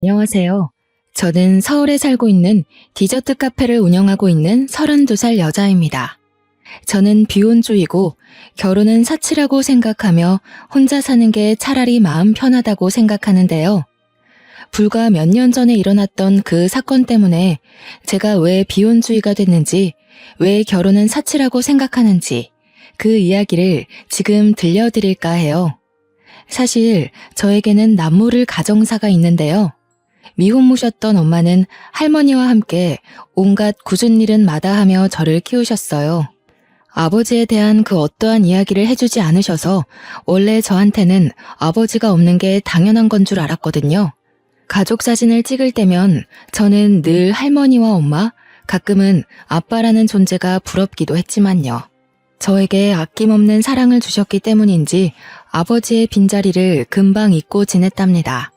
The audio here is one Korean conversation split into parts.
안녕하세요. 저는 서울에 살고 있는 디저트 카페를 운영하고 있는 32살 여자입니다. 저는 비혼주의고 결혼은 사치라고 생각하며 혼자 사는 게 차라리 마음 편하다고 생각하는데요. 불과 몇 년 전에 일어났던 그 사건 때문에 제가 왜 비혼주의가 됐는지, 왜 결혼은 사치라고 생각하는지 그 이야기를 지금 들려드릴까 해요. 사실 저에게는 남모를 가정사가 있는데요. 미혼모셨던 엄마는 할머니와 함께 온갖 굳은 일은 마다하며 저를 키우셨어요. 아버지에 대한 그 어떠한 이야기를 해주지 않으셔서 원래 저한테는 아버지가 없는 게 당연한 건 줄 알았거든요. 가족 사진을 찍을 때면 저는 늘 할머니와 엄마, 가끔은 아빠라는 존재가 부럽기도 했지만요. 저에게 아낌없는 사랑을 주셨기 때문인지 아버지의 빈자리를 금방 잊고 지냈답니다.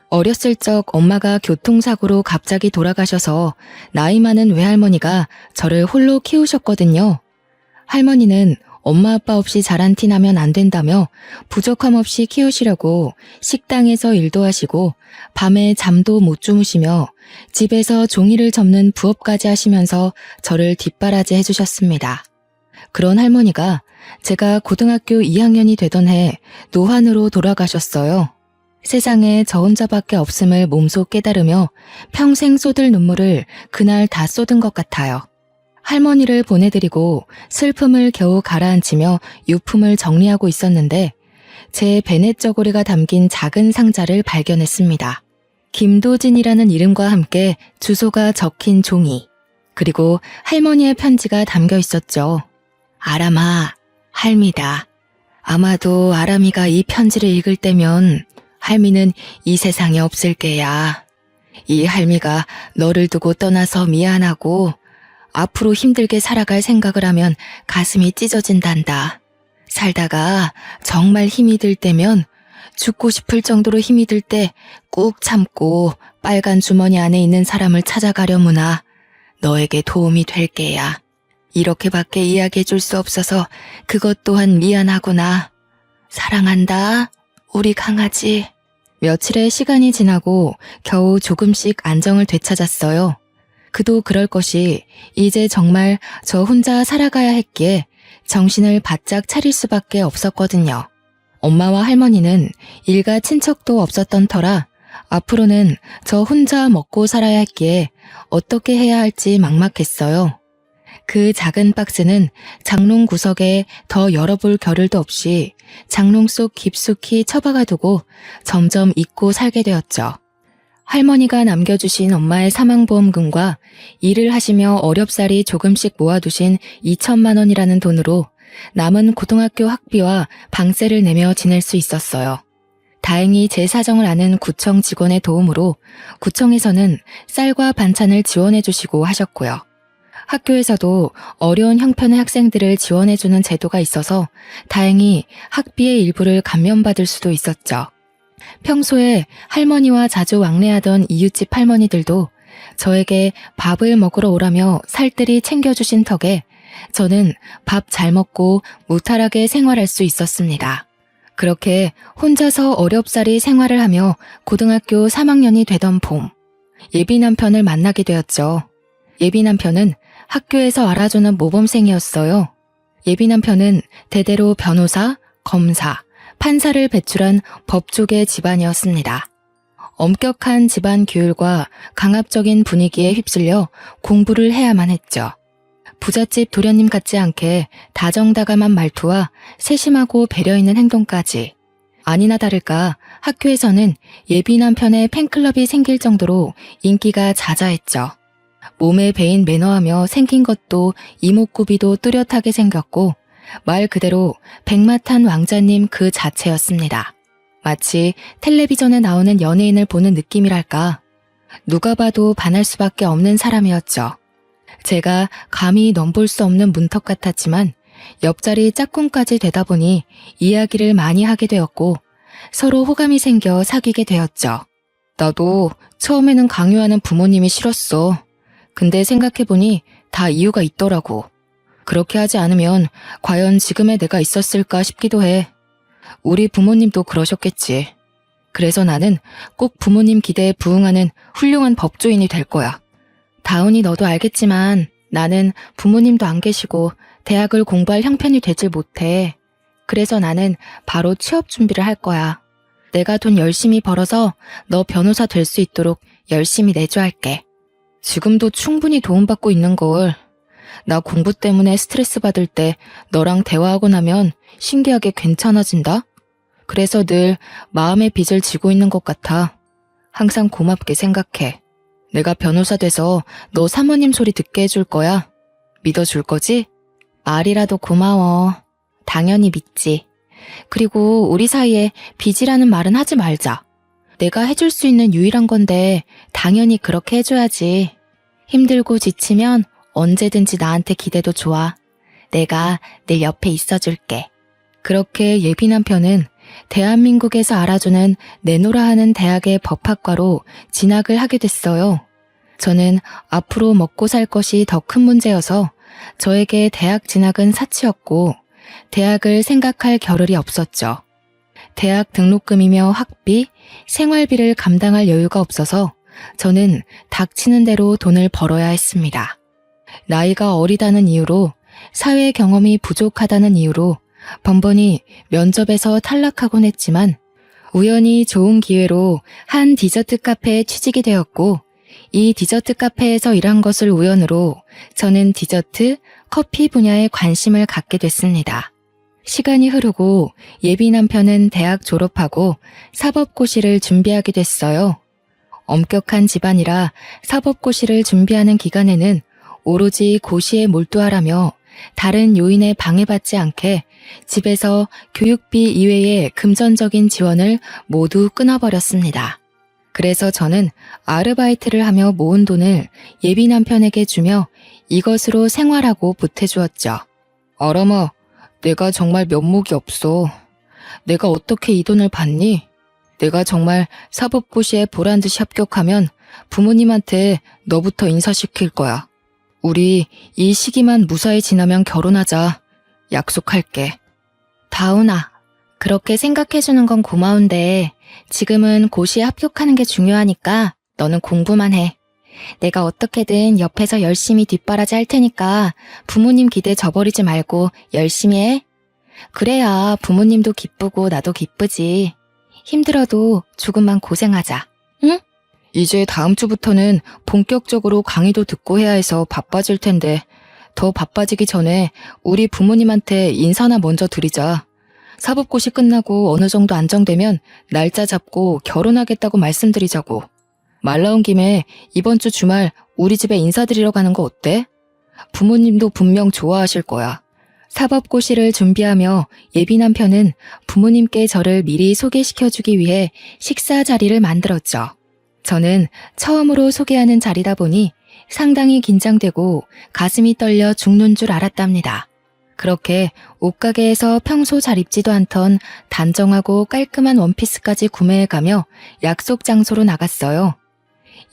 어렸을 적 엄마가 교통사고로 갑자기 돌아가셔서 나이 많은 외할머니가 저를 홀로 키우셨거든요. 할머니는 엄마 아빠 없이 자란 티 나면 안 된다며 부족함 없이 키우시려고 식당에서 일도 하시고 밤에 잠도 못 주무시며 집에서 종이를 접는 부업까지 하시면서 저를 뒷바라지 해주셨습니다. 그런 할머니가 제가 고등학교 2학년이 되던 해 노환으로 돌아가셨어요. 세상에 저 혼자밖에 없음을 몸소 깨달으며 평생 쏟을 눈물을 그날 다 쏟은 것 같아요. 할머니를 보내드리고 슬픔을 겨우 가라앉히며 유품을 정리하고 있었는데 제 베넷 저고리가 담긴 작은 상자를 발견했습니다. 김도진이라는 이름과 함께 주소가 적힌 종이, 그리고 할머니의 편지가 담겨 있었죠. 아람아, 할미다. 아마도 아람이가 이 편지를 읽을 때면 할미는 이 세상에 없을 게야. 이 할미가 너를 두고 떠나서 미안하고 앞으로 힘들게 살아갈 생각을 하면 가슴이 찢어진단다. 살다가 정말 힘이 들 때면 죽고 싶을 정도로 힘이 들 때 꾹 참고 빨간 주머니 안에 있는 사람을 찾아가려무나 너에게 도움이 될 게야. 이렇게밖에 이야기해 줄 수 없어서 그것 또한 미안하구나. 사랑한다. 우리 강아지. 며칠의 시간이 지나고 겨우 조금씩 안정을 되찾았어요. 그도 그럴 것이 이제 정말 저 혼자 살아가야 했기에 정신을 바짝 차릴 수밖에 없었거든요. 엄마와 할머니는 일가 친척도 없었던 터라 앞으로는 저 혼자 먹고 살아야 했기에 어떻게 해야 할지 막막했어요. 그 작은 박스는 장롱 구석에 더 열어볼 겨를도 없이 장롱 속 깊숙이 처박아 두고 점점 잊고 살게 되었죠. 할머니가 남겨주신 엄마의 사망보험금과 일을 하시며 어렵사리 조금씩 모아두신 2천만 원이라는 돈으로 남은 고등학교 학비와 방세를 내며 지낼 수 있었어요. 다행히 제 사정을 아는 구청 직원의 도움으로 구청에서는 쌀과 반찬을 지원해 주시고 하셨고요. 학교에서도 어려운 형편의 학생들을 지원해주는 제도가 있어서 다행히 학비의 일부를 감면받을 수도 있었죠. 평소에 할머니와 자주 왕래하던 이웃집 할머니들도 저에게 밥을 먹으러 오라며 살뜰히 챙겨주신 덕에 저는 밥 잘 먹고 무탈하게 생활할 수 있었습니다. 그렇게 혼자서 어렵사리 생활을 하며 고등학교 3학년이 되던 봄, 예비 남편을 만나게 되었죠. 예비 남편은 학교에서 알아주는 모범생이었어요. 예비 남편은 대대로 변호사, 검사, 판사를 배출한 법조계 집안이었습니다. 엄격한 집안 규율과 강압적인 분위기에 휩쓸려 공부를 해야만 했죠. 부잣집 도련님 같지 않게 다정다감한 말투와 세심하고 배려 있는 행동까지. 아니나 다를까 학교에서는 예비 남편의 팬클럽이 생길 정도로 인기가 자자했죠. 몸에 배인 매너하며 생긴 것도 이목구비도 뚜렷하게 생겼고 말 그대로 백마탄 왕자님 그 자체였습니다. 마치 텔레비전에 나오는 연예인을 보는 느낌이랄까. 누가 봐도 반할 수밖에 없는 사람이었죠. 제가 감히 넘볼 수 없는 문턱 같았지만 옆자리 짝꿍까지 되다 보니 이야기를 많이 하게 되었고 서로 호감이 생겨 사귀게 되었죠. 나도 처음에는 강요하는 부모님이 싫었어. 근데 생각해보니 다 이유가 있더라고. 그렇게 하지 않으면 과연 지금의 내가 있었을까 싶기도 해. 우리 부모님도 그러셨겠지. 그래서 나는 꼭 부모님 기대에 부응하는 훌륭한 법조인이 될 거야. 다운이 너도 알겠지만 나는 부모님도 안 계시고 대학을 공부할 형편이 되질 못해. 그래서 나는 바로 취업 준비를 할 거야. 내가 돈 열심히 벌어서 너 변호사 될 수 있도록 열심히 내조할게. 지금도 충분히 도움받고 있는 걸. 나 공부 때문에 스트레스 받을 때 너랑 대화하고 나면 신기하게 괜찮아진다? 그래서 늘 마음의 빚을 지고 있는 것 같아. 항상 고맙게 생각해. 내가 변호사 돼서 너 사모님 소리 듣게 해줄 거야. 믿어줄 거지? 말이라도 고마워. 당연히 믿지. 그리고 우리 사이에 빚이라는 말은 하지 말자. 내가 해줄 수 있는 유일한 건데 당연히 그렇게 해줘야지. 힘들고 지치면 언제든지 나한테 기대도 좋아. 내가 늘 옆에 있어줄게. 그렇게 예비 남편은 대한민국에서 알아주는 내노라 하는 대학의 법학과로 진학을 하게 됐어요. 저는 앞으로 먹고 살 것이 더 큰 문제여서 저에게 대학 진학은 사치였고 대학을 생각할 겨를이 없었죠. 대학 등록금이며 학비, 생활비를 감당할 여유가 없어서 저는 닥치는 대로 돈을 벌어야 했습니다. 나이가 어리다는 이유로, 사회 경험이 부족하다는 이유로 번번이 면접에서 탈락하곤 했지만 우연히 좋은 기회로 한 디저트 카페에 취직이 되었고 이 디저트 카페에서 일한 것을 우연으로 저는 디저트, 커피 분야에 관심을 갖게 됐습니다. 시간이 흐르고 예비 남편은 대학 졸업하고 사법고시를 준비하게 됐어요. 엄격한 집안이라 사법고시를 준비하는 기간에는 오로지 고시에 몰두하라며 다른 요인에 방해받지 않게 집에서 교육비 이외의 금전적인 지원을 모두 끊어버렸습니다. 그래서 저는 아르바이트를 하며 모은 돈을 예비 남편에게 주며 이것으로 생활하고 보태주었죠. 어러머, 내가 정말 면목이 없어. 내가 어떻게 이 돈을 받니? 내가 정말 사법고시에 보란듯이 합격하면 부모님한테 너부터 인사시킬 거야. 우리 이 시기만 무사히 지나면 결혼하자. 약속할게. 다운아, 그렇게 생각해주는 건 고마운데 지금은 고시에 합격하는 게 중요하니까 너는 공부만 해. 내가 어떻게든 옆에서 열심히 뒷바라지 할 테니까 부모님 기대 저버리지 말고 열심히 해. 그래야 부모님도 기쁘고 나도 기쁘지. 힘들어도 조금만 고생하자. 응? 이제 다음 주부터는 본격적으로 강의도 듣고 해야 해서 바빠질 텐데 더 바빠지기 전에 우리 부모님한테 인사나 먼저 드리자. 사법고시 끝나고 어느 정도 안정되면 날짜 잡고 결혼하겠다고 말씀드리자고. 말 나온 김에 이번 주 주말 우리 집에 인사드리러 가는 거 어때? 부모님도 분명 좋아하실 거야. 사법고시를 준비하며 예비 남편은 부모님께 저를 미리 소개시켜주기 위해 식사 자리를 만들었죠. 저는 처음으로 소개하는 자리다 보니 상당히 긴장되고 가슴이 떨려 죽는 줄 알았답니다. 그렇게 옷가게에서 평소 잘 입지도 않던 단정하고 깔끔한 원피스까지 구매해가며 약속 장소로 나갔어요.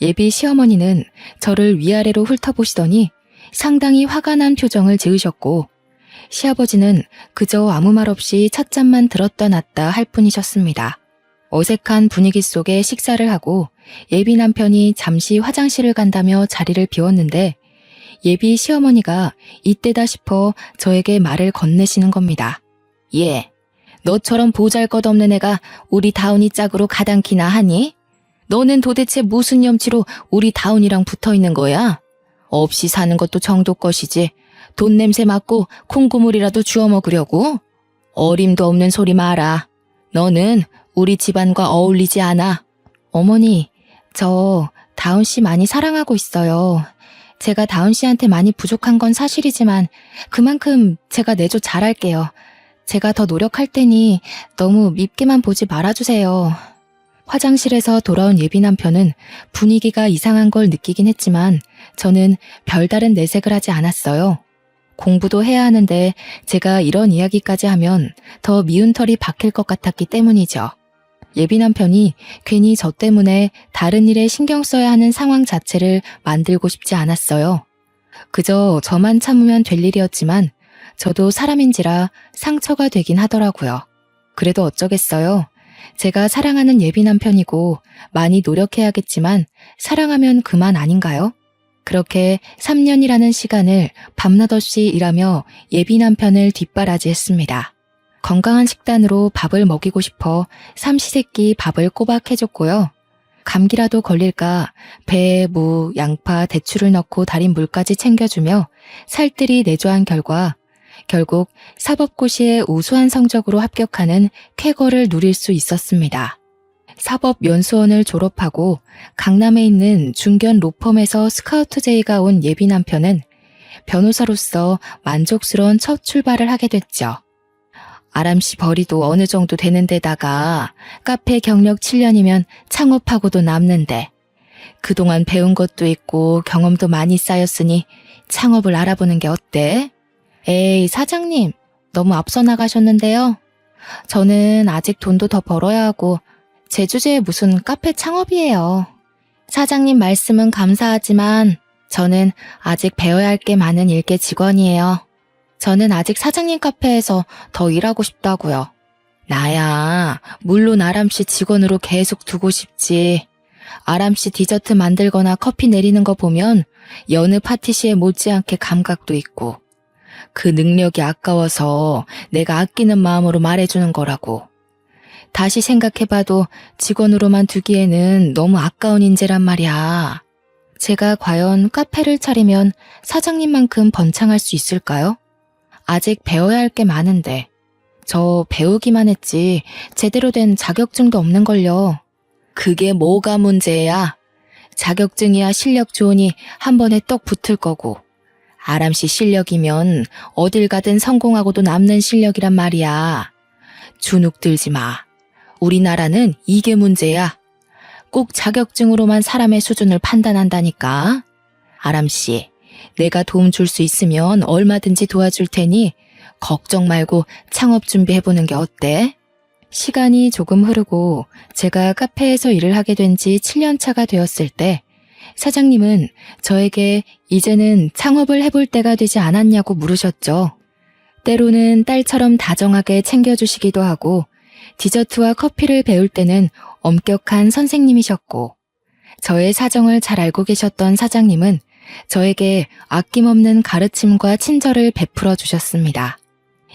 예비 시어머니는 저를 위아래로 훑어보시더니 상당히 화가 난 표정을 지으셨고 시아버지는 그저 아무 말 없이 찻잔만 들었다 놨다 할 뿐이셨습니다. 어색한 분위기 속에 식사를 하고 예비 남편이 잠시 화장실을 간다며 자리를 비웠는데 예비 시어머니가 이때다 싶어 저에게 말을 건네시는 겁니다. 예, 너처럼 보잘것없는 애가 우리 다운이 짝으로 가당키나 하니? 너는 도대체 무슨 염치로 우리 다운이랑 붙어있는 거야? 없이 사는 것도 정도 것이지 돈 냄새 맡고 콩고물이라도 주워 먹으려고? 어림도 없는 소리 마라. 너는 우리 집안과 어울리지 않아. 어머니, 저 다운 씨 많이 사랑하고 있어요. 제가 다운 씨한테 많이 부족한 건 사실이지만 그만큼 제가 내조 잘할게요. 제가 더 노력할 테니 너무 밉게만 보지 말아주세요. 화장실에서 돌아온 예비 남편은 분위기가 이상한 걸 느끼긴 했지만 저는 별다른 내색을 하지 않았어요. 공부도 해야 하는데 제가 이런 이야기까지 하면 더 미운 털이 박힐 것 같았기 때문이죠. 예비 남편이 괜히 저 때문에 다른 일에 신경 써야 하는 상황 자체를 만들고 싶지 않았어요. 그저 저만 참으면 될 일이었지만 저도 사람인지라 상처가 되긴 하더라고요. 그래도 어쩌겠어요. 제가 사랑하는 예비 남편이고 많이 노력해야겠지만 사랑하면 그만 아닌가요? 그렇게 3년이라는 시간을 밤낮 없이 일하며 예비 남편을 뒷바라지했습니다. 건강한 식단으로 밥을 먹이고 싶어 삼시세끼 밥을 꼬박 해줬고요. 감기라도 걸릴까 배에 무, 양파, 대추를 넣고 달인 물까지 챙겨주며 살뜰히 내조한 결과 결국 사법고시에 우수한 성적으로 합격하는 쾌거를 누릴 수 있었습니다. 사법연수원을 졸업하고 강남에 있는 중견 로펌에서 스카우트 제의가 온 예비 남편은 변호사로서 만족스러운 첫 출발을 하게 됐죠. 아람씨 벌이도 어느 정도 되는 데다가 카페 경력 7년이면 창업하고도 남는데 그동안 배운 것도 있고 경험도 많이 쌓였으니 창업을 알아보는 게 어때? 에이, 사장님, 너무 앞서 나가셨는데요. 저는 아직 돈도 더 벌어야 하고 제 주제에 무슨 카페 창업이에요. 사장님 말씀은 감사하지만 저는 아직 배워야 할 게 많은 일개 직원이에요. 저는 아직 사장님 카페에서 더 일하고 싶다고요. 나야 물론 아람씨 직원으로 계속 두고 싶지. 아람씨 디저트 만들거나 커피 내리는 거 보면 여느 파티시에 못지않게 감각도 있고 그 능력이 아까워서 내가 아끼는 마음으로 말해주는 거라고. 다시 생각해봐도 직원으로만 두기에는 너무 아까운 인재란 말이야. 제가 과연 카페를 차리면 사장님만큼 번창할 수 있을까요? 아직 배워야 할 게 많은데 저 배우기만 했지 제대로 된 자격증도 없는걸요. 그게 뭐가 문제야? 자격증이야 실력 좋으니 한 번에 떡 붙을 거고 아람씨 실력이면 어딜 가든 성공하고도 남는 실력이란 말이야. 주눅 들지 마. 우리나라는 이게 문제야. 꼭 자격증으로만 사람의 수준을 판단한다니까. 아람씨, 내가 도움 줄 수 있으면 얼마든지 도와줄 테니 걱정 말고 창업 준비해보는 게 어때? 시간이 조금 흐르고 제가 카페에서 일을 하게 된 지 7년 차가 되었을 때 사장님은 저에게 이제는 창업을 해볼 때가 되지 않았냐고 물으셨죠. 때로는 딸처럼 다정하게 챙겨주시기도 하고 디저트와 커피를 배울 때는 엄격한 선생님이셨고 저의 사정을 잘 알고 계셨던 사장님은 저에게 아낌없는 가르침과 친절을 베풀어 주셨습니다.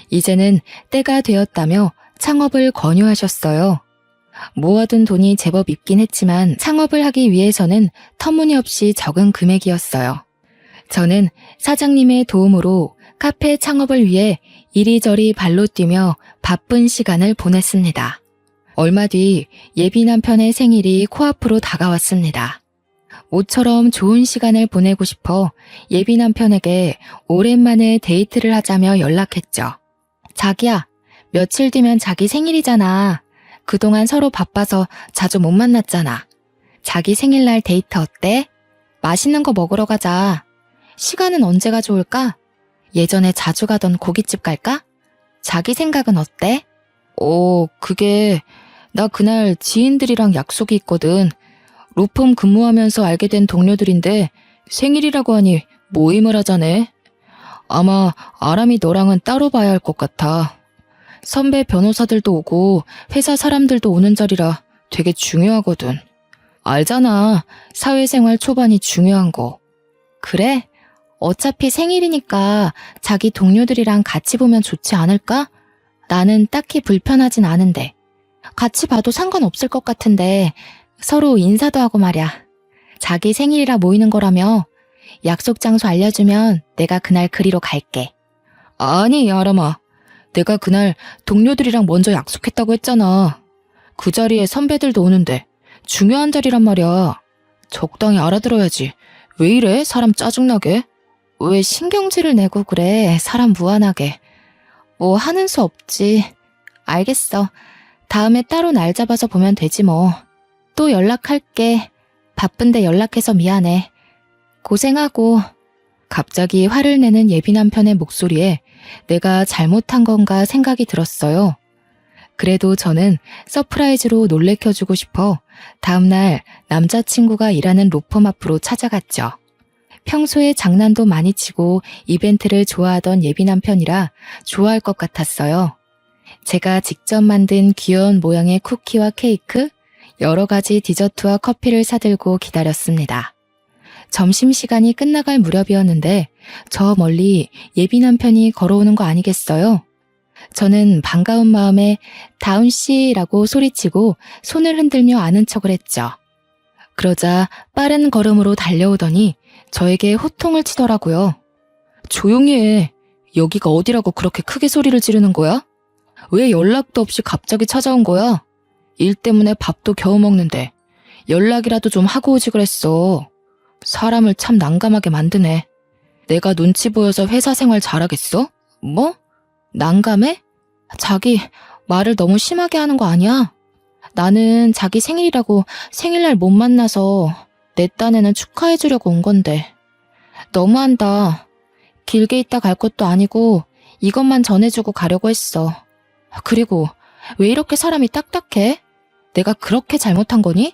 이제는 때가 되었다며 창업을 권유하셨어요. 모아둔 돈이 제법 있긴 했지만 창업을 하기 위해서는 터무니없이 적은 금액이었어요. 저는 사장님의 도움으로 카페 창업을 위해 이리저리 발로 뛰며 바쁜 시간을 보냈습니다. 얼마 뒤 예비 남편의 생일이 코앞으로 다가왔습니다. 모처럼 좋은 시간을 보내고 싶어 예비 남편에게 오랜만에 데이트를 하자며 연락했죠. 자기야, 며칠 뒤면 자기 생일이잖아. 그동안 서로 바빠서 자주 못 만났잖아. 자기 생일날 데이트 어때? 맛있는 거 먹으러 가자. 시간은 언제가 좋을까? 예전에 자주 가던 고깃집 갈까? 자기 생각은 어때? 그게 나 그날 지인들이랑 약속이 있거든. 로펌 근무하면서 알게 된 동료들인데 생일이라고 하니 모임을 하자네. 아마 아람이 너랑은 따로 봐야 할 것 같아. 선배 변호사들도 오고 회사 사람들도 오는 자리라 되게 중요하거든. 알잖아. 사회생활 초반이 중요한 거. 그래? 어차피 생일이니까 자기 동료들이랑 같이 보면 좋지 않을까? 나는 딱히 불편하진 않은데. 같이 봐도 상관없을 것 같은데 서로 인사도 하고 말야. 자기 생일이라 모이는 거라며 약속 장소 알려주면 내가 그날 그리로 갈게. 아니, 아람아. 내가 그날 동료들이랑 먼저 약속했다고 했잖아. 그 자리에 선배들도 오는데 중요한 자리란 말이야. 적당히 알아들어야지. 왜 이래? 사람 짜증나게. 왜 신경질을 내고 그래? 사람 무안하게. 뭐 하는 수 없지. 알겠어. 다음에 따로 날 잡아서 보면 되지 뭐. 또 연락할게. 바쁜데 연락해서 미안해. 고생하고. 갑자기 화를 내는 예비 남편의 목소리에 내가 잘못한 건가 생각이 들었어요. 그래도 저는 서프라이즈로 놀래켜주고 싶어 다음날 남자친구가 일하는 로펌 앞으로 찾아갔죠. 평소에 장난도 많이 치고 이벤트를 좋아하던 예비 남편이라 좋아할 것 같았어요. 제가 직접 만든 귀여운 모양의 쿠키와 케이크, 여러 가지 디저트와 커피를 사들고 기다렸습니다. 점심시간이 끝나갈 무렵이었는데 저 멀리 예비 남편이 걸어오는 거 아니겠어요? 저는 반가운 마음에 다운 씨라고 소리치고 손을 흔들며 아는 척을 했죠. 그러자 빠른 걸음으로 달려오더니 저에게 호통을 치더라고요. 조용히 해. 여기가 어디라고 그렇게 크게 소리를 지르는 거야? 왜 연락도 없이 갑자기 찾아온 거야? 일 때문에 밥도 겨우 먹는데 연락이라도 좀 하고 오지 그랬어. 사람을 참 난감하게 만드네. 내가 눈치 보여서 회사 생활 잘하겠어? 뭐? 난감해? 자기 말을 너무 심하게 하는 거 아니야? 나는 자기 생일이라고 생일날 못 만나서 내 딴에는 축하해주려고 온 건데. 너무한다. 길게 있다 갈 것도 아니고 이것만 전해주고 가려고 했어. 그리고 왜 이렇게 사람이 딱딱해? 내가 그렇게 잘못한 거니?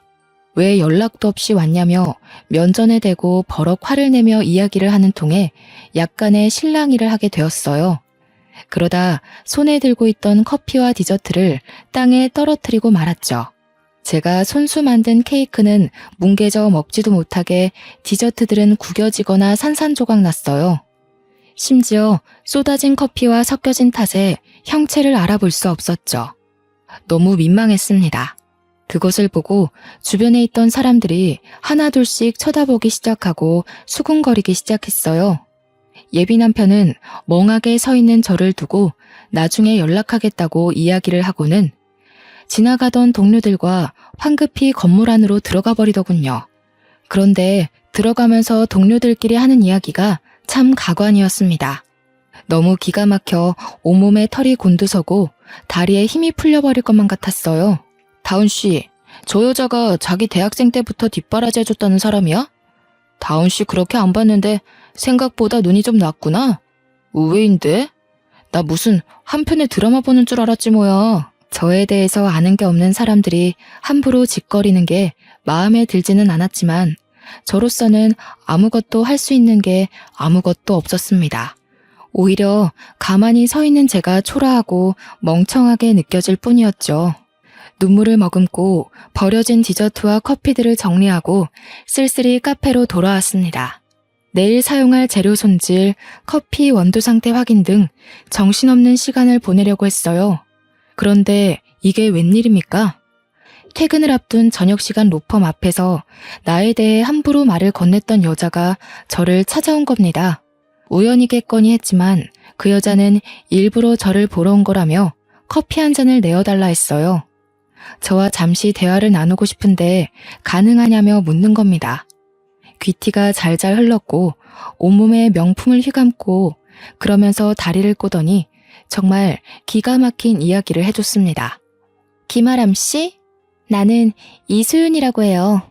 왜 연락도 없이 왔냐며 면전에 대고 버럭 화를 내며 이야기를 하는 통에 약간의 실랑이를 하게 되었어요. 그러다 손에 들고 있던 커피와 디저트를 땅에 떨어뜨리고 말았죠. 제가 손수 만든 케이크는 뭉개져 먹지도 못하게 디저트들은 구겨지거나 산산조각 났어요. 심지어 쏟아진 커피와 섞여진 탓에 형체를 알아볼 수 없었죠. 너무 민망했습니다. 그것을 보고 주변에 있던 사람들이 하나둘씩 쳐다보기 시작하고 수군거리기 시작했어요. 예비 남편은 멍하게 서 있는 저를 두고 나중에 연락하겠다고 이야기를 하고는 지나가던 동료들과 황급히 건물 안으로 들어가 버리더군요. 그런데 들어가면서 동료들끼리 하는 이야기가 참 가관이었습니다. 너무 기가 막혀 온몸에 털이 곤두서고 다리에 힘이 풀려버릴 것만 같았어요. 다운 씨, 저 여자가 자기 대학생 때부터 뒷바라지 해줬다는 사람이야? 다운 씨 그렇게 안 봤는데 생각보다 눈이 좀 났구나. 의외인데? 나 무슨 한편의 드라마 보는 줄 알았지 뭐야. 저에 대해서 아는 게 없는 사람들이 함부로 짓거리는 게 마음에 들지는 않았지만 저로서는 아무것도 할 수 있는 게 아무것도 없었습니다. 오히려 가만히 서 있는 제가 초라하고 멍청하게 느껴질 뿐이었죠. 눈물을 머금고 버려진 디저트와 커피들을 정리하고 쓸쓸히 카페로 돌아왔습니다. 내일 사용할 재료 손질, 커피 원두 상태 확인 등 정신없는 시간을 보내려고 했어요. 그런데 이게 웬일입니까? 퇴근을 앞둔 저녁시간 로펌 앞에서 나에 대해 함부로 말을 건넸던 여자가 저를 찾아온 겁니다. 우연이겠거니 했지만 그 여자는 일부러 저를 보러 온 거라며 커피 한 잔을 내어달라 했어요. 저와 잠시 대화를 나누고 싶은데 가능하냐며 묻는 겁니다. 귀티가 잘잘 흘렀고 온몸에 명품을 휘감고 그러면서 다리를 꼬더니 정말 기가 막힌 이야기를 해줬습니다. 김아람 씨? 나는 이수윤이라고 해요.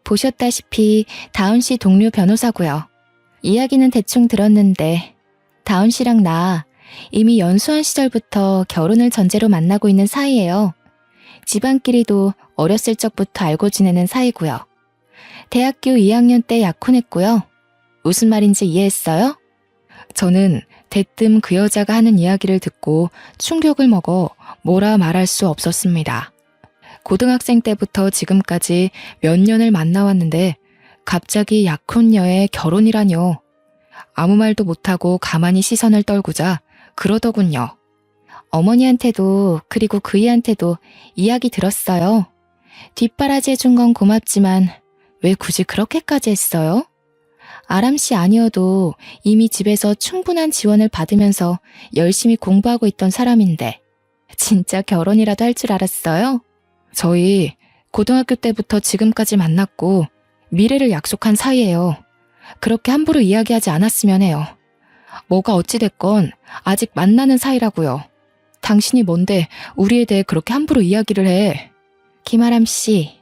보셨다시피 다운 씨 동료 변호사고요. 이야기는 대충 들었는데 다운 씨랑 나 이미 연수원 시절부터 결혼을 전제로 만나고 있는 사이예요. 집안끼리도 어렸을 적부터 알고 지내는 사이고요. 대학교 2학년 때 약혼했고요. 무슨 말인지 이해했어요? 저는 대뜸 그 여자가 하는 이야기를 듣고 충격을 먹어 뭐라 말할 수 없었습니다. 고등학생 때부터 지금까지 몇 년을 만나왔는데 갑자기 약혼녀의 결혼이라뇨. 아무 말도 못하고 가만히 시선을 떨구자 그러더군요. 어머니한테도 그리고 그이한테도 이야기 들었어요. 뒷바라지 해준 건 고맙지만 왜 굳이 그렇게까지 했어요? 아람 씨 아니어도 이미 집에서 충분한 지원을 받으면서 열심히 공부하고 있던 사람인데 진짜 결혼이라도 할 줄 알았어요? 저희 고등학교 때부터 지금까지 만났고 미래를 약속한 사이예요. 그렇게 함부로 이야기하지 않았으면 해요. 뭐가 어찌됐건 아직 만나는 사이라고요. 당신이 뭔데 우리에 대해 그렇게 함부로 이야기를 해. 김아람 씨,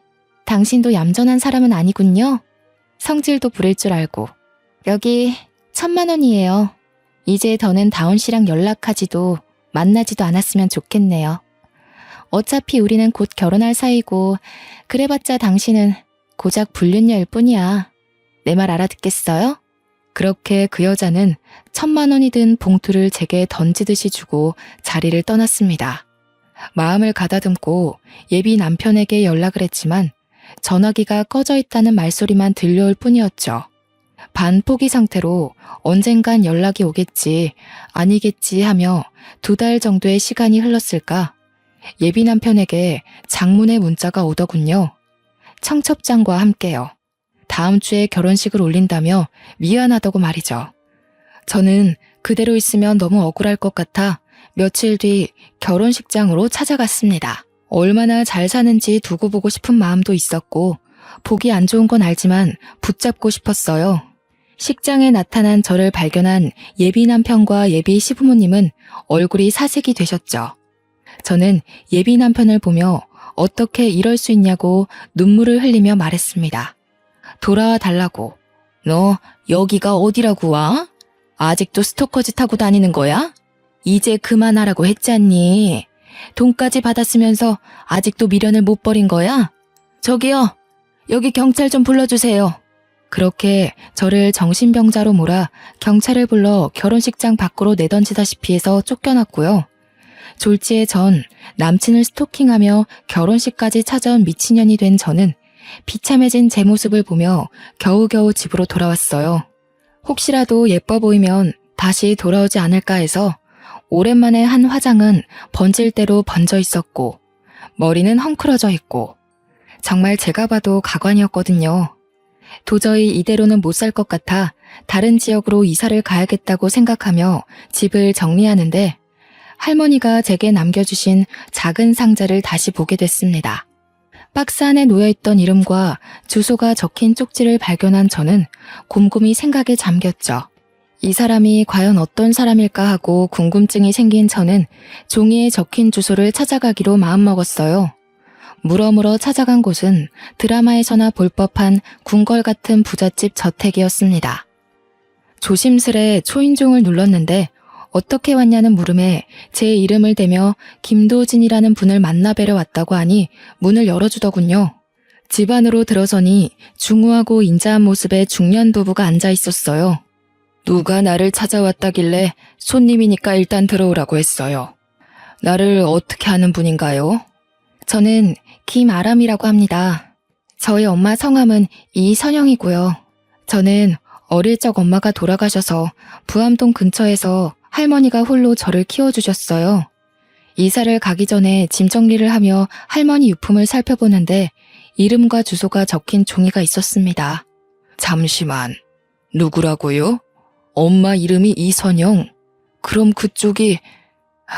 당신도 얌전한 사람은 아니군요. 성질도 부릴 줄 알고. 여기 1,000만 원이에요. 이제 더는 다운 씨랑 연락하지도 만나지도 않았으면 좋겠네요. 어차피 우리는 곧 결혼할 사이고 그래봤자 당신은 고작 불륜녀일 뿐이야. 내 말 알아듣겠어요? 그렇게 그 여자는 1,000만 원이 든 봉투를 제게 던지듯이 주고 자리를 떠났습니다. 마음을 가다듬고 예비 남편에게 연락을 했지만 전화기가 꺼져 있다는 말소리만 들려올 뿐이었죠. 반포기 상태로 언젠간 연락이 오겠지, 아니겠지 하며 2달 정도의 시간이 흘렀을까 예비 남편에게 장문의 문자가 오더군요. 청첩장과 함께요. 다음 주에 결혼식을 올린다며 미안하다고 말이죠. 저는 그대로 있으면 너무 억울할 것 같아 며칠 뒤 결혼식장으로 찾아갔습니다. 얼마나 잘 사는지 두고 보고 싶은 마음도 있었고 보기 안 좋은 건 알지만 붙잡고 싶었어요. 식장에 나타난 저를 발견한 예비 남편과 예비 시부모님은 얼굴이 사색이 되셨죠. 저는 예비 남편을 보며 어떻게 이럴 수 있냐고 눈물을 흘리며 말했습니다. 돌아와 달라고. 너 여기가 어디라고 와? 아직도 스토커짓 하고 다니는 거야? 이제 그만하라고 했잖니. 돈까지 받았으면서 아직도 미련을 못 버린 거야? 저기요, 여기 경찰 좀 불러주세요. 그렇게 저를 정신병자로 몰아 경찰을 불러 결혼식장 밖으로 내던지다시피 해서 쫓겨났고요. 졸지에 전 남친을 스토킹하며 결혼식까지 찾아온 미친년이 된 저는 비참해진 제 모습을 보며 겨우겨우 집으로 돌아왔어요. 혹시라도 예뻐 보이면 다시 돌아오지 않을까 해서 오랜만에 한 화장은 번질 대로 번져 있었고 머리는 헝클어져 있고 정말 제가 봐도 가관이었거든요. 도저히 이대로는 못 살 것 같아 다른 지역으로 이사를 가야겠다고 생각하며 집을 정리하는데 할머니가 제게 남겨주신 작은 상자를 다시 보게 됐습니다. 박스 안에 놓여있던 이름과 주소가 적힌 쪽지를 발견한 저는 곰곰이 생각에 잠겼죠. 이 사람이 과연 어떤 사람일까 하고 궁금증이 생긴 저는 종이에 적힌 주소를 찾아가기로 마음먹었어요. 물어물어 찾아간 곳은 드라마에서나 볼 법한 궁궐 같은 부잣집 저택이었습니다. 조심스레 초인종을 눌렀는데 어떻게 왔냐는 물음에 제 이름을 대며 김도진이라는 분을 만나뵈러 왔다고 하니 문을 열어주더군요. 집 안으로 들어서니 중후하고 인자한 모습의 중년 부부가 앉아 있었어요. 누가 나를 찾아왔다길래 손님이니까 일단 들어오라고 했어요. 나를 어떻게 아는 분인가요? 저는 김아람이라고 합니다. 저희 엄마 성함은 이선영이고요. 저는 어릴 적 엄마가 돌아가셔서 부암동 근처에서 할머니가 홀로 저를 키워주셨어요. 이사를 가기 전에 짐 정리를 하며 할머니 유품을 살펴보는데 이름과 주소가 적힌 종이가 있었습니다. 잠시만, 누구라고요? 엄마 이름이 이선영. 그럼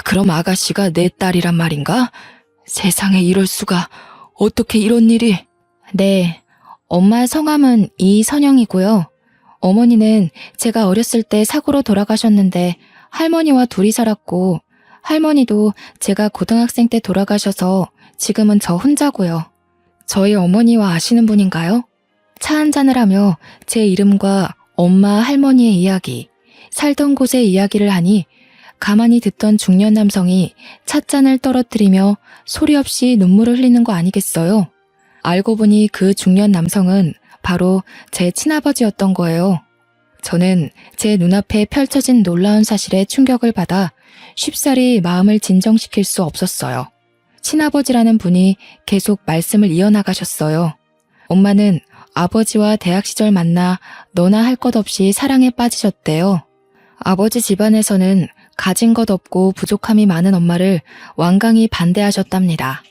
그럼 아가씨가 내 딸이란 말인가? 세상에 이럴 수가. 어떻게 이런 일이? 네, 엄마 성함은 이선영이고요. 어머니는 제가 어렸을 때 사고로 돌아가셨는데 할머니와 둘이 살았고 할머니도 제가 고등학생 때 돌아가셔서 지금은 저 혼자고요. 저희 어머니와 아시는 분인가요? 차 한잔을 하며 제 이름과 엄마 할머니의 이야기, 살던 곳의 이야기를 하니 가만히 듣던 중년 남성이 찻잔을 떨어뜨리며 소리 없이 눈물을 흘리는 거 아니겠어요? 알고 보니 그 중년 남성은 바로 제 친아버지였던 거예요. 저는 제 눈앞에 펼쳐진 놀라운 사실에 충격을 받아 쉽사리 마음을 진정시킬 수 없었어요. 친아버지라는 분이 계속 말씀을 이어나가셨어요. 엄마는 아버지와 대학 시절 만나 너나 할 것 없이 사랑에 빠지셨대요. 아버지 집안에서는 가진 것 없고 부족함이 많은 엄마를 완강히 반대하셨답니다.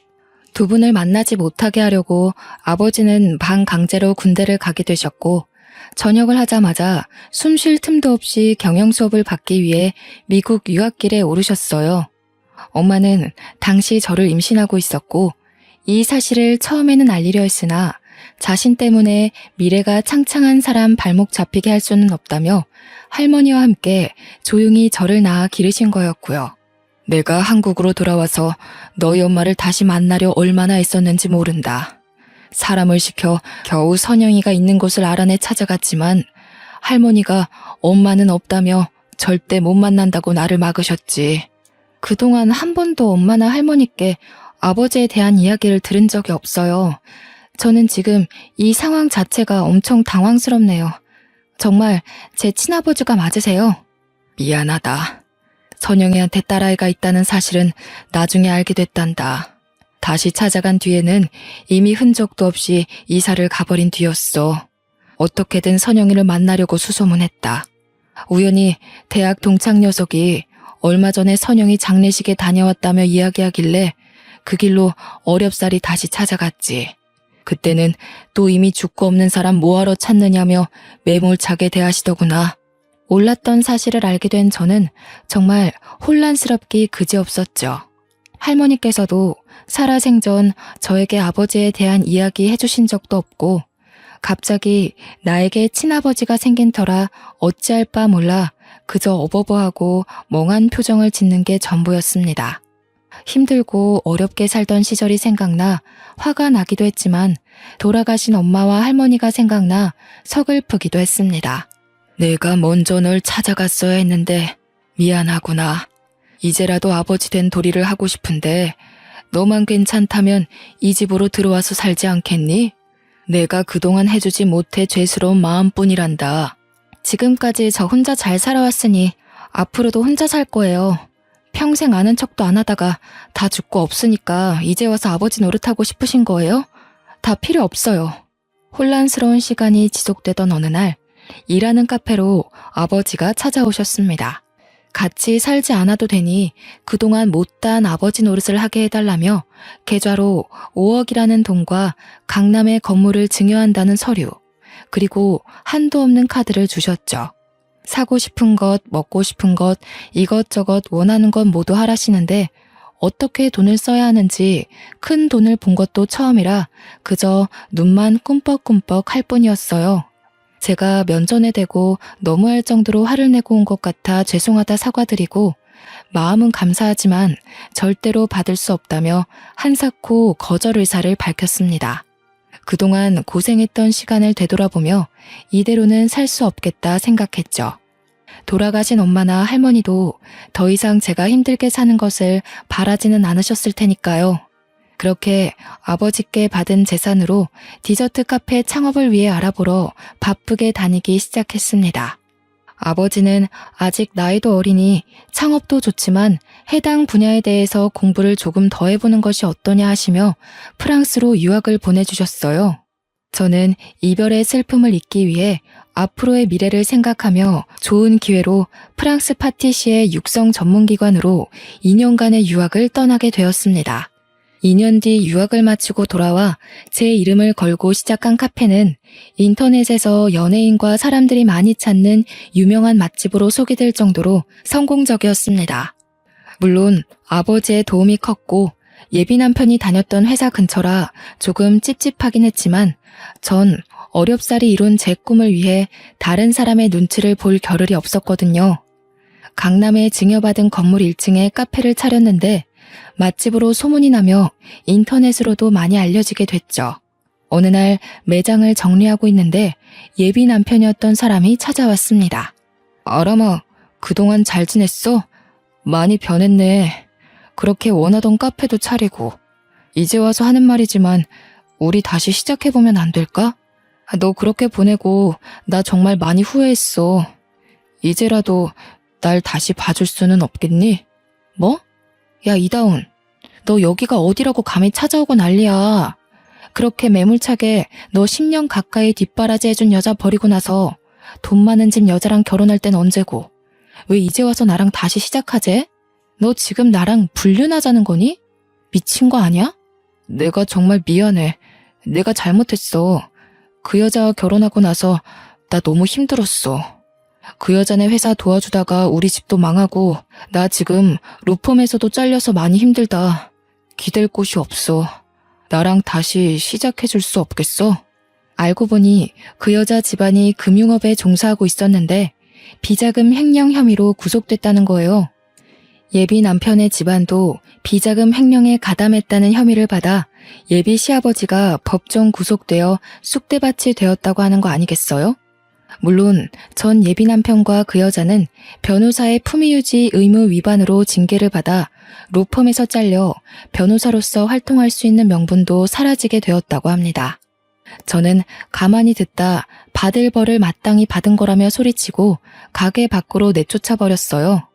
두 분을 만나지 못하게 하려고 아버지는 반강제로 군대를 가게 되셨고 전역을 하자마자 숨 쉴 틈도 없이 경영 수업을 받기 위해 미국 유학길에 오르셨어요. 엄마는 당시 저를 임신하고 있었고 이 사실을 처음에는 알리려 했으나 자신 때문에 미래가 창창한 사람 발목 잡히게 할 수는 없다며 할머니와 함께 조용히 저를 낳아 기르신 거였고요. 내가 한국으로 돌아와서 너희 엄마를 다시 만나려 얼마나 애썼는지 모른다. 사람을 시켜 겨우 선영이가 있는 곳을 알아내 찾아갔지만 할머니가 엄마는 없다며 절대 못 만난다고 나를 막으셨지. 그동안 한 번도 엄마나 할머니께 아버지에 대한 이야기를 들은 적이 없어요. 저는 지금 이 상황 자체가 엄청 당황스럽네요. 정말 제 친아버지가 맞으세요? 미안하다. 선영이한테 딸아이가 있다는 사실은 나중에 알게 됐단다. 다시 찾아간 뒤에는 이미 흔적도 없이 이사를 가버린 뒤였어. 어떻게든 선영이를 만나려고 수소문했다. 우연히 대학 동창 녀석이 얼마 전에 선영이 장례식에 다녀왔다며 이야기하길래 그 길로 어렵사리 다시 찾아갔지. 그때는 또 이미 죽고 없는 사람 뭐하러 찾느냐며 매몰차게 대하시더구나. 몰랐던 사실을 알게 된 저는 정말 혼란스럽기 그지없었죠. 할머니께서도 살아생전 저에게 아버지에 대한 이야기 해주신 적도 없고 갑자기 나에게 친아버지가 생긴 터라 어찌할 바 몰라 그저 어버버하고 멍한 표정을 짓는 게 전부였습니다. 힘들고 어렵게 살던 시절이 생각나 화가 나기도 했지만 돌아가신 엄마와 할머니가 생각나 서글프기도 했습니다. 내가 먼저 널 찾아갔어야 했는데 미안하구나. 이제라도 아버지 된 도리를 하고 싶은데 너만 괜찮다면 이 집으로 들어와서 살지 않겠니? 내가 그동안 해주지 못해 죄스러운 마음뿐이란다. 지금까지 저 혼자 잘 살아왔으니 앞으로도 혼자 살 거예요. 평생 아는 척도 안 하다가 다 죽고 없으니까 이제 와서 아버지 노릇하고 싶으신 거예요? 다 필요 없어요. 혼란스러운 시간이 지속되던 어느 날 일하는 카페로 아버지가 찾아오셨습니다. 같이 살지 않아도 되니 그동안 못다한 아버지 노릇을 하게 해달라며 계좌로 5억이라는 돈과 강남의 건물을 증여한다는 서류, 그리고 한도 없는 카드를 주셨죠. 사고 싶은 것, 먹고 싶은 것, 이것저것 원하는 것 모두 하라시는데 어떻게 돈을 써야 하는지 큰 돈을 본 것도 처음이라 그저 눈만 꿈뻑꿈뻑 할 뿐이었어요. 제가 면전에 대고 너무할 정도로 화를 내고 온 것 같아 죄송하다 사과드리고 마음은 감사하지만 절대로 받을 수 없다며 한사코 거절 의사를 밝혔습니다. 그동안 고생했던 시간을 되돌아보며 이대로는 살 수 없겠다 생각했죠. 돌아가신 엄마나 할머니도 더 이상 제가 힘들게 사는 것을 바라지는 않으셨을 테니까요. 그렇게 아버지께 받은 재산으로 디저트 카페 창업을 위해 알아보러 바쁘게 다니기 시작했습니다. 아버지는 아직 나이도 어리니 창업도 좋지만 해당 분야에 대해서 공부를 조금 더 해보는 것이 어떠냐 하시며 프랑스로 유학을 보내주셨어요. 저는 이별의 슬픔을 잊기 위해 앞으로의 미래를 생각하며 좋은 기회로 프랑스 파티시에 육성 전문기관으로 2년간의 유학을 떠나게 되었습니다. 2년 뒤 유학을 마치고 돌아와 제 이름을 걸고 시작한 카페는 인터넷에서 연예인과 사람들이 많이 찾는 유명한 맛집으로 소개될 정도로 성공적이었습니다. 물론 아버지의 도움이 컸고 예비 남편이 다녔던 회사 근처라 조금 찝찝하긴 했지만 전 어렵사리 이룬 제 꿈을 위해 다른 사람의 눈치를 볼 겨를이 없었거든요. 강남에 증여받은 건물 1층에 카페를 차렸는데 맛집으로 소문이 나며 인터넷으로도 많이 알려지게 됐죠. 어느 날 매장을 정리하고 있는데 예비 남편이었던 사람이 찾아왔습니다. 아람아, 그동안 잘 지냈어? 많이 변했네. 그렇게 원하던 카페도 차리고. 이제 와서 하는 말이지만 우리 다시 시작해보면 안 될까? 너 그렇게 보내고 나 정말 많이 후회했어. 이제라도 날 다시 봐줄 수는 없겠니? 뭐? 야, 이다운, 너 여기가 어디라고 감히 찾아오고 난리야. 그렇게 매몰차게 너 10년 가까이 뒷바라지 해준 여자 버리고 나서 돈 많은 집 여자랑 결혼할 땐 언제고 왜 이제 와서 나랑 다시 시작하재? 너 지금 나랑 불륜하자는 거니? 미친 거 아니야? 내가 정말 미안해. 내가 잘못했어. 그 여자와 결혼하고 나서 나 너무 힘들었어. 그 여자네 회사 도와주다가 우리 집도 망하고 나 지금 로펌에서도 잘려서 많이 힘들다. 기댈 곳이 없어. 나랑 다시 시작해줄 수 없겠어? 알고 보니 그 여자 집안이 금융업에 종사하고 있었는데 비자금 횡령 혐의로 구속됐다는 거예요. 예비 남편의 집안도 비자금 횡령에 가담했다는 혐의를 받아 예비 시아버지가 법정 구속되어 쑥대밭이 되었다고 하는 거 아니겠어요? 물론 전 예비 남편과 그 여자는 변호사의 품위유지 의무 위반으로 징계를 받아 로펌에서 잘려 변호사로서 활동할 수 있는 명분도 사라지게 되었다고 합니다. 저는 가만히 듣다 받을 벌을 마땅히 받은 거라며 소리치고 가게 밖으로 내쫓아 버렸어요.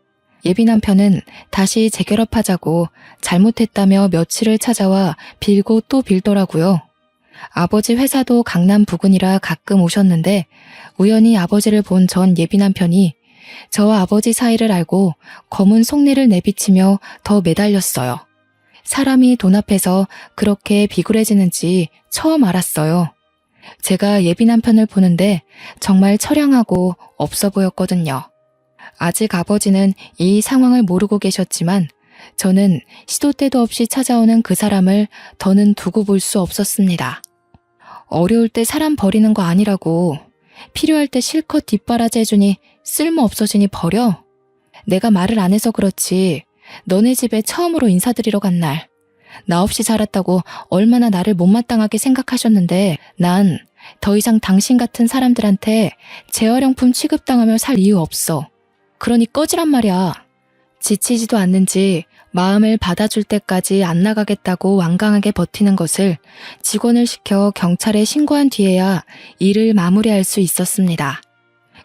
예비 남편은 다시 재결합하자고 잘못했다며 며칠을 찾아와 빌고 또 빌더라고요. 아버지 회사도 강남 부근이라 가끔 오셨는데 우연히 아버지를 본 전 예비 남편이 저와 아버지 사이를 알고 검은 속내를 내비치며 더 매달렸어요. 사람이 돈 앞에서 그렇게 비굴해지는지 처음 알았어요. 제가 예비 남편을 보는데 정말 처량하고 없어 보였거든요. 아직 아버지는 이 상황을 모르고 계셨지만 저는 시도 때도 없이 찾아오는 그 사람을 더는 두고 볼 수 없었습니다. 어려울 때 사람 버리는 거 아니라고. 필요할 때 실컷 뒷바라지 해주니 쓸모 없어지니 버려. 내가 말을 안 해서 그렇지. 너네 집에 처음으로 인사드리러 간 날. 나 없이 자랐다고 얼마나 나를 못마땅하게 생각하셨는데 난 더 이상 당신 같은 사람들한테 재활용품 취급당하며 살 이유 없어. 그러니 꺼지란 말이야. 지치지도 않는지 마음을 받아줄 때까지 안 나가겠다고 완강하게 버티는 것을 직원을 시켜 경찰에 신고한 뒤에야 일을 마무리할 수 있었습니다.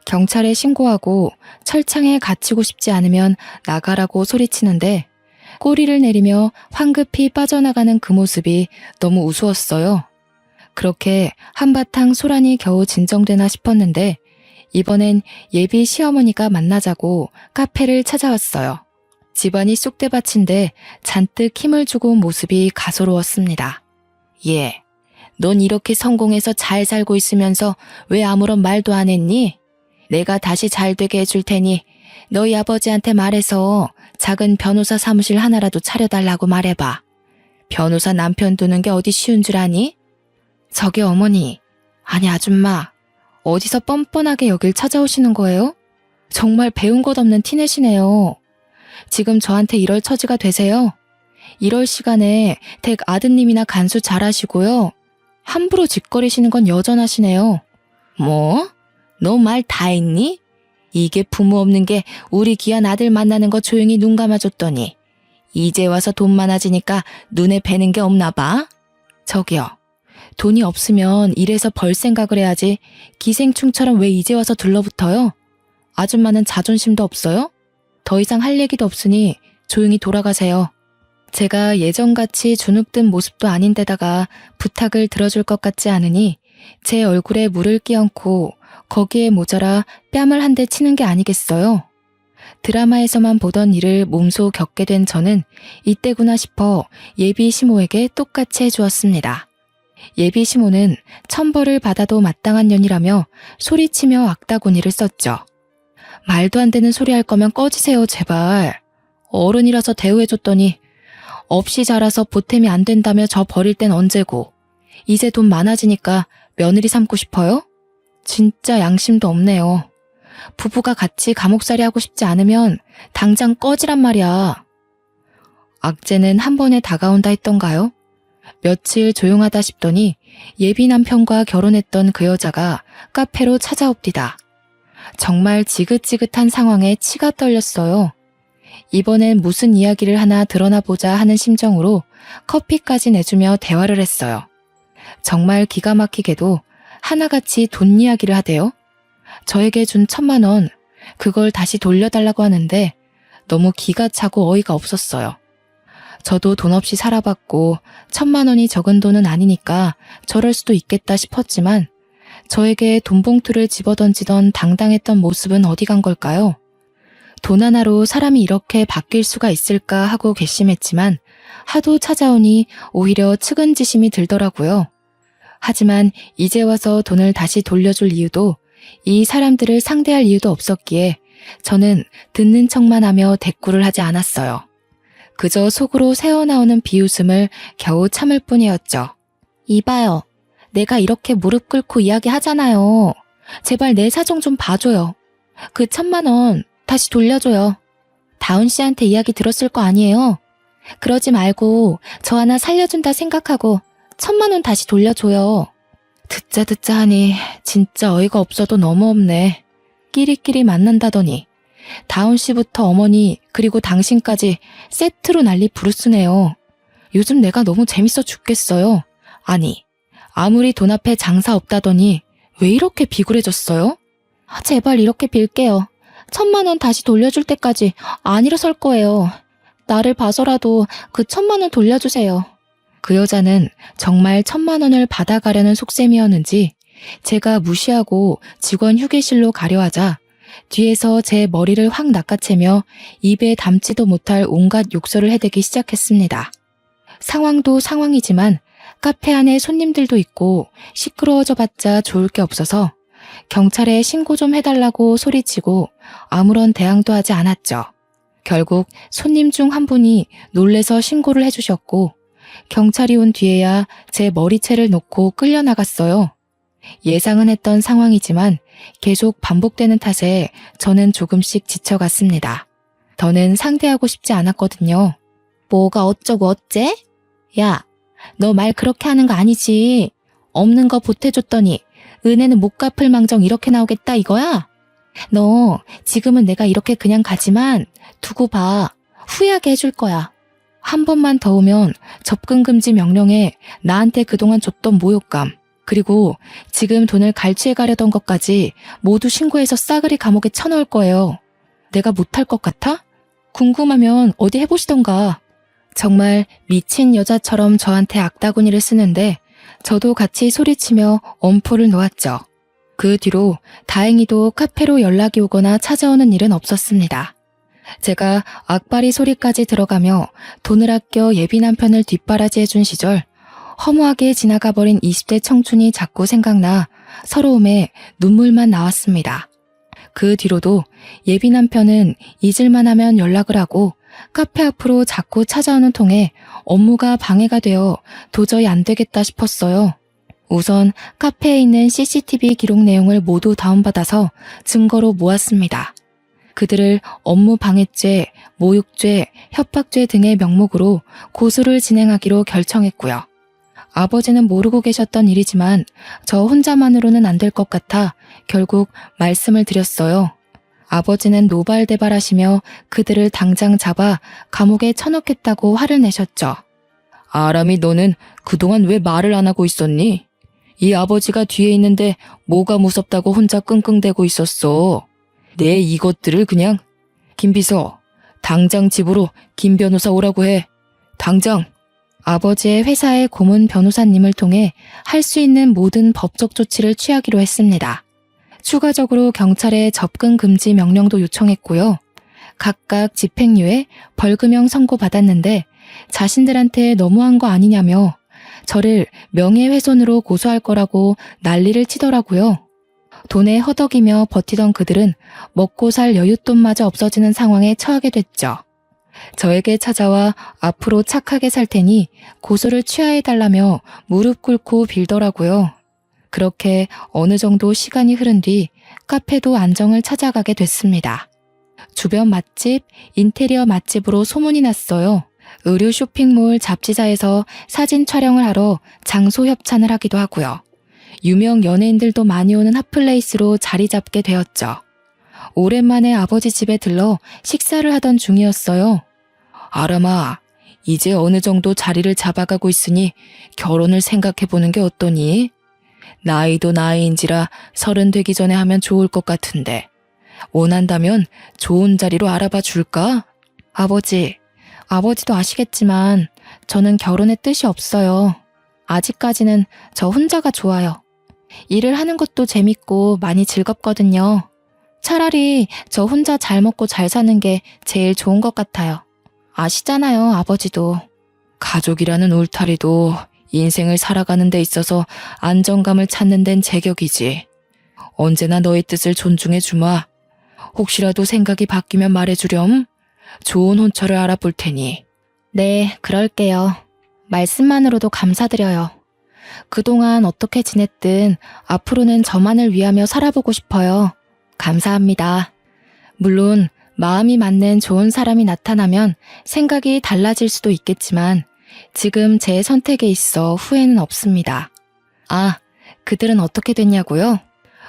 경찰에 신고하고 철창에 갇히고 싶지 않으면 나가라고 소리치는데 꼬리를 내리며 황급히 빠져나가는 그 모습이 너무 우스웠어요. 그렇게 한바탕 소란이 겨우 진정되나 싶었는데 이번엔 예비 시어머니가 만나자고 카페를 찾아왔어요. 집안이 쑥대밭인데 잔뜩 힘을 주고 온 모습이 가소로웠습니다. 예, 넌 이렇게 성공해서 잘 살고 있으면서 왜 아무런 말도 안 했니? 내가 다시 잘 되게 해줄 테니 너희 아버지한테 말해서 작은 변호사 사무실 하나라도 차려달라고 말해봐. 변호사 남편 두는 게 어디 쉬운 줄 아니? 저기 어머니, 아니 아줌마, 어디서 뻔뻔하게 여길 찾아오시는 거예요? 정말 배운 것 없는 티내시네요. 지금 저한테 이럴 처지가 되세요? 이럴 시간에 댁 아드님이나 간수 잘하시고요. 함부로 짓거리시는 건 여전하시네요. 뭐? 너 말 다 했니? 이게 부모 없는 게 우리 귀한 아들 만나는 거 조용히 눈 감아줬더니 이제 와서 돈 많아지니까 눈에 뵈는 게 없나 봐? 저기요. 돈이 없으면 일해서 벌 생각을 해야지 기생충처럼 왜 이제 와서 들러붙어요? 아줌마는 자존심도 없어요? 더 이상 할 얘기도 없으니 조용히 돌아가세요. 제가 예전같이 주눅든 모습도 아닌데다가 부탁을 들어줄 것 같지 않으니 제 얼굴에 물을 끼얹고 거기에 모자라 뺨을 한 대 치는 게 아니겠어요? 드라마에서만 보던 일을 몸소 겪게 된 저는 이때구나 싶어 예비 시모에게 똑같이 해주었습니다. 예비 시모는 천벌을 받아도 마땅한 년이라며 소리치며 악다구니를 썼죠. 말도 안 되는 소리 할 거면 꺼지세요, 제발. 어른이라서 대우해줬더니 없이 자라서 보탬이 안 된다며 저 버릴 땐 언제고. 이제 돈 많아지니까 며느리 삼고 싶어요? 진짜 양심도 없네요. 부부가 같이 감옥살이 하고 싶지 않으면 당장 꺼지란 말이야. 악재는 한 번에 다가온다 했던가요? 며칠 조용하다 싶더니 예비 남편과 결혼했던 그 여자가 카페로 찾아옵디다. 정말 지긋지긋한 상황에 치가 떨렸어요. 이번엔 무슨 이야기를 하나 드러나 보자 하는 심정으로 커피까지 내주며 대화를 했어요. 정말 기가 막히게도 하나같이 돈 이야기를 하대요. 저에게 준 1,000만 원, 그걸 다시 돌려달라고 하는데 너무 기가 차고 어이가 없었어요. 저도 돈 없이 살아봤고 1,000만 원이 적은 돈은 아니니까 저럴 수도 있겠다 싶었지만 저에게 돈 봉투를 집어던지던 당당했던 모습은 어디 간 걸까요? 돈 하나로 사람이 이렇게 바뀔 수가 있을까 하고 괘씸했지만 하도 찾아오니 오히려 측은지심이 들더라고요. 하지만 이제 와서 돈을 다시 돌려줄 이유도 이 사람들을 상대할 이유도 없었기에 저는 듣는 척만 하며 대꾸를 하지 않았어요. 그저 속으로 새어나오는 비웃음을 겨우 참을 뿐이었죠. 이봐요. 내가 이렇게 무릎 꿇고 이야기하잖아요. 제발 내 사정 좀 봐줘요. 그 1,000만 원 다시 돌려줘요. 다운 씨한테 이야기 들었을 거 아니에요? 그러지 말고 저 하나 살려준다 생각하고 1,000만 원 다시 돌려줘요. 듣자 하니 진짜 어이가 없어도 너무 없네. 끼리끼리 만난다더니 다운 씨부터 어머니 그리고 당신까지 세트로 난리 부르스네요. 요즘 내가 너무 재밌어 죽겠어요. 아니, 아무리 돈 앞에 장사 없다더니 왜 이렇게 비굴해졌어요? 제발 이렇게 빌게요. 1,000만 원 다시 돌려줄 때까지 안 일어설 거예요. 나를 봐서라도 그 1,000만 원 돌려주세요. 그 여자는 정말 1,000만 원을 받아가려는 속셈이었는지 제가 무시하고 직원 휴게실로 가려 하자 뒤에서 제 머리를 확 낚아채며 입에 담지도 못할 온갖 욕설을 해대기 시작했습니다. 상황도 상황이지만 카페 안에 손님들도 있고 시끄러워져 봤자 좋을 게 없어서 경찰에 신고 좀 해달라고 소리치고 아무런 대항도 하지 않았죠. 결국 손님 중 한 분이 놀래서 신고를 해주셨고 경찰이 온 뒤에야 제 머리채를 놓고 끌려나갔어요. 예상은 했던 상황이지만 계속 반복되는 탓에 저는 조금씩 지쳐갔습니다. 더는 상대하고 싶지 않았거든요. 뭐가 어쩌고 어째? 야, 너 말 그렇게 하는 거 아니지. 없는 거 보태줬더니 은혜는 못 갚을 망정 이렇게 나오겠다 이거야? 너 지금은 내가 이렇게 그냥 가지만 두고 봐. 후회하게 해줄 거야. 한 번만 더 오면 접근 금지 명령에 나한테 그동안 줬던 모욕감 그리고 지금 돈을 갈취해 가려던 것까지 모두 신고해서 싸그리 감옥에 쳐넣을 거예요. 내가 못할 것 같아? 궁금하면 어디 해보시던가. 정말 미친 여자처럼 저한테 악다구니를 쓰는데 저도 같이 소리치며 엄포를 놓았죠. 그 뒤로 다행히도 카페로 연락이 오거나 찾아오는 일은 없었습니다. 제가 악바리 소리까지 들어가며 돈을 아껴 예비 남편을 뒷바라지해준 시절 허무하게 지나가버린 20대 청춘이 자꾸 생각나 서러움에 눈물만 나왔습니다. 그 뒤로도 예비 남편은 잊을만 하면 연락을 하고 카페 앞으로 자꾸 찾아오는 통에 업무가 방해가 되어 도저히 안 되겠다 싶었어요. 우선 카페에 있는 CCTV 기록 내용을 모두 다운받아서 증거로 모았습니다. 그들을 업무 방해죄, 모욕죄, 협박죄 등의 명목으로 고소를 진행하기로 결정했고요. 아버지는 모르고 계셨던 일이지만 저 혼자만으로는 안 될 것 같아 결국 말씀을 드렸어요. 아버지는 노발대발하시며 그들을 당장 잡아 감옥에 쳐넣겠다고 화를 내셨죠. 아람이 너는 그동안 왜 말을 안 하고 있었니? 이 아버지가 뒤에 있는데 뭐가 무섭다고 혼자 끙끙대고 있었어. 내 이것들을 그냥. 김비서, 당장 집으로 김 변호사 오라고 해. 당장. 아버지의 회사의 고문 변호사님을 통해 할 수 있는 모든 법적 조치를 취하기로 했습니다. 추가적으로 경찰에 접근 금지 명령도 요청했고요. 각각 집행유예, 벌금형 선고받았는데 자신들한테 너무한 거 아니냐며 저를 명예훼손으로 고소할 거라고 난리를 치더라고요. 돈에 허덕이며 버티던 그들은 먹고 살 여윳돈마저 없어지는 상황에 처하게 됐죠. 저에게 찾아와 앞으로 착하게 살 테니 고소를 취하해달라며 무릎 꿇고 빌더라고요. 그렇게 어느 정도 시간이 흐른 뒤 카페도 안정을 찾아가게 됐습니다. 주변 맛집, 인테리어 맛집으로 소문이 났어요. 의류 쇼핑몰 잡지사에서 사진 촬영을 하러 장소 협찬을 하기도 하고요. 유명 연예인들도 많이 오는 핫플레이스로 자리 잡게 되었죠. 오랜만에 아버지 집에 들러 식사를 하던 중이었어요. 아람아, 이제 어느 정도 자리를 잡아가고 있으니 결혼을 생각해보는 게 어떠니? 나이도 나이인지라 30 되기 전에 하면 좋을 것 같은데 원한다면 좋은 자리로 알아봐 줄까? 아버지도 아시겠지만 저는 결혼의 뜻이 없어요. 아직까지는 저 혼자가 좋아요. 일을 하는 것도 재밌고 많이 즐겁거든요. 차라리 저 혼자 잘 먹고 잘 사는 게 제일 좋은 것 같아요. 아시잖아요, 아버지도. 가족이라는 울타리도 인생을 살아가는 데 있어서 안정감을 찾는 데는 제격이지. 언제나 너의 뜻을 존중해 주마. 혹시라도 생각이 바뀌면 말해주렴. 좋은 혼처를 알아볼 테니. 네, 그럴게요. 말씀만으로도 감사드려요. 그동안 어떻게 지냈든 앞으로는 저만을 위하며 살아보고 싶어요. 감사합니다. 물론 마음이 맞는 좋은 사람이 나타나면 생각이 달라질 수도 있겠지만 지금 제 선택에 있어 후회는 없습니다. 아, 그들은 어떻게 됐냐고요?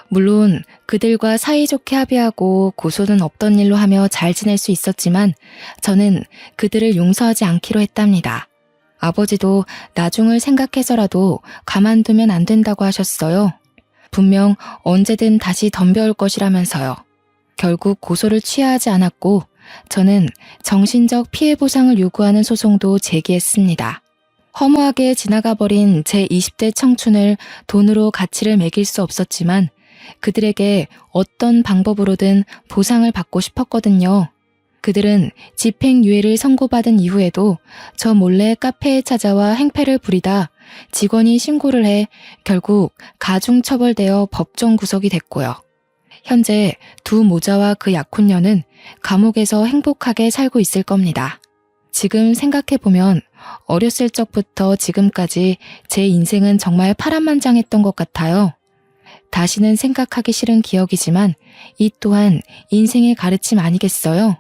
물론 그들과 사이좋게 합의하고 고소는 없던 일로 하며 잘 지낼 수 있었지만 저는 그들을 용서하지 않기로 했답니다. 아버지도 나중을 생각해서라도 가만두면 안 된다고 하셨어요. 분명 언제든 다시 덤벼올 것이라면서요. 결국 고소를 취하지 않았고 저는 정신적 피해 보상을 요구하는 소송도 제기했습니다. 허무하게 지나가버린 제 20대 청춘을 돈으로 가치를 매길 수 없었지만 그들에게 어떤 방법으로든 보상을 받고 싶었거든요. 그들은 집행유예를 선고받은 이후에도 저 몰래 카페에 찾아와 행패를 부리다 직원이 신고를 해 결국 가중처벌되어 법정 구속이 됐고요. 현재 두 모자와 그 약혼녀는 감옥에서 행복하게 살고 있을 겁니다. 지금 생각해보면 어렸을 적부터 지금까지 제 인생은 정말 파란만장했던 것 같아요. 다시는 생각하기 싫은 기억이지만 이 또한 인생의 가르침 아니겠어요?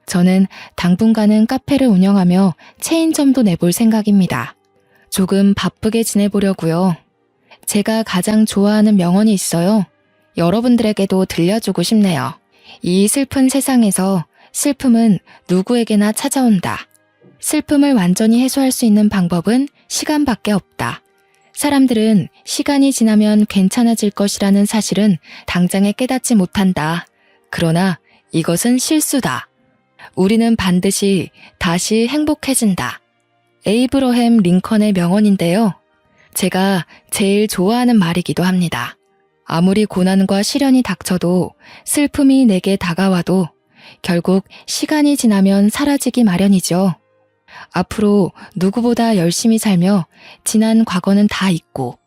저는 당분간은 카페를 운영하며 체인점도 내볼 생각입니다. 조금 바쁘게 지내보려고요. 제가 가장 좋아하는 명언이 있어요. 여러분들에게도 들려주고 싶네요. 이 슬픈 세상에서 슬픔은 누구에게나 찾아온다. 슬픔을 완전히 해소할 수 있는 방법은 시간밖에 없다. 사람들은 시간이 지나면 괜찮아질 것이라는 사실은 당장에 깨닫지 못한다. 그러나 이것은 실수다. 우리는 반드시 다시 행복해진다. 에이브러햄 링컨의 명언인데요. 제가 제일 좋아하는 말이기도 합니다. 아무리 고난과 시련이 닥쳐도 슬픔이 내게 다가와도 결국 시간이 지나면 사라지기 마련이죠. 앞으로 누구보다 열심히 살며 지난 과거는 다 잊고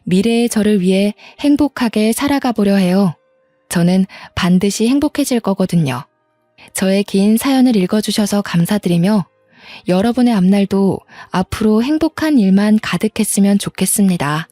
미래의 저를 위해 행복하게 살아가 보려 해요. 저는 반드시 행복해질 거거든요. 저의 긴 사연을 읽어주셔서 감사드리며 여러분의 앞날도 앞으로 행복한 일만 가득했으면 좋겠습니다.